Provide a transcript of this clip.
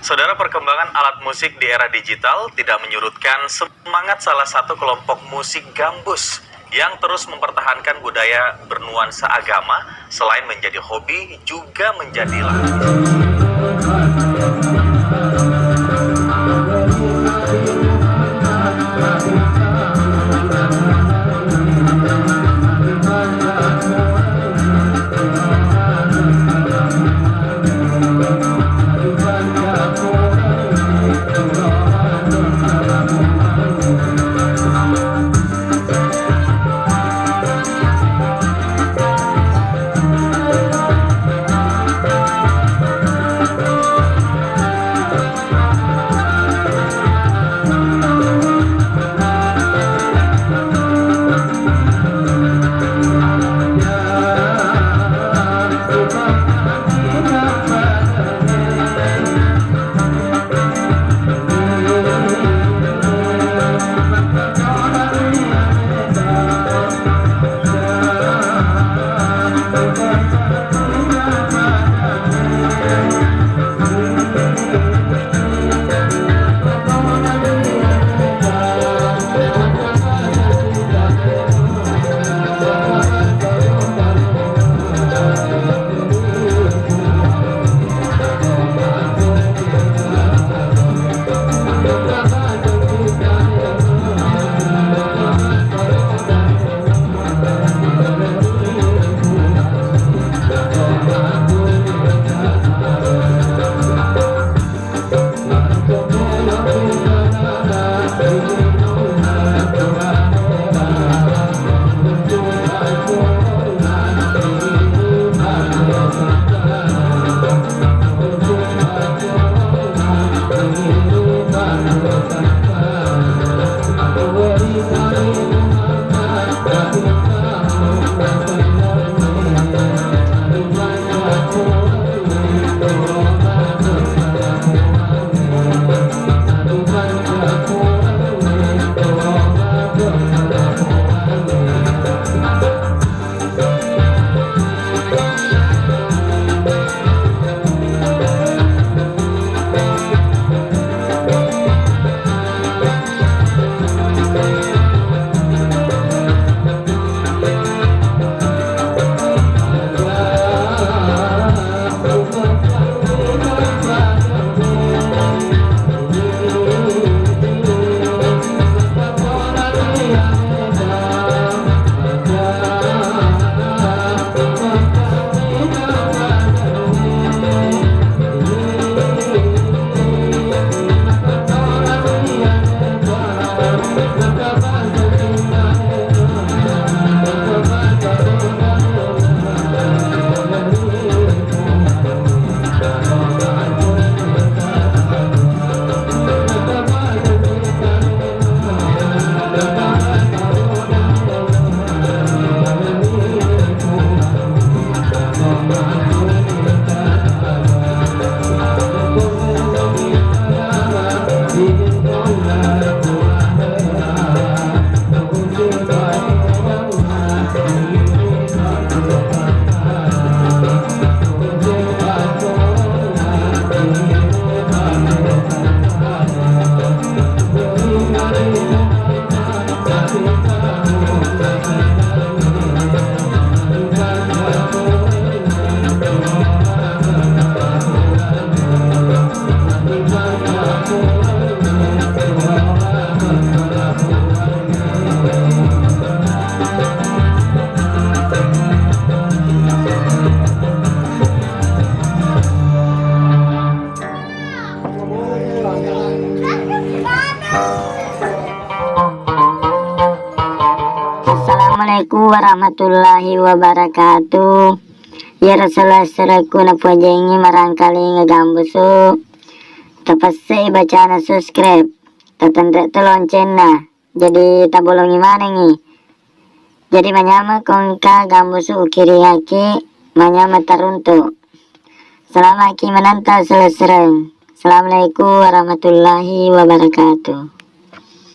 Saudara, perkembangan alat musik di era digital tidak menyurutkan semangat salah satu kelompok musik gambus yang terus mempertahankan budaya bernuansa agama. Selain menjadi hobi, juga menjadi Assalamualaikum warahmatullahi wabarakatuh. Ya Rasulullah na po jengi marangkali ngagambusu. Tapasay baca na subscribe. Tatanda to lonceng na. Jadi tabulong imana ngi. Jadi manyama kong ka gambusu ukiri haki manyama tarunto. Selama ki menanta selesai. Assalamualaikum warahmatullahi wabarakatuh.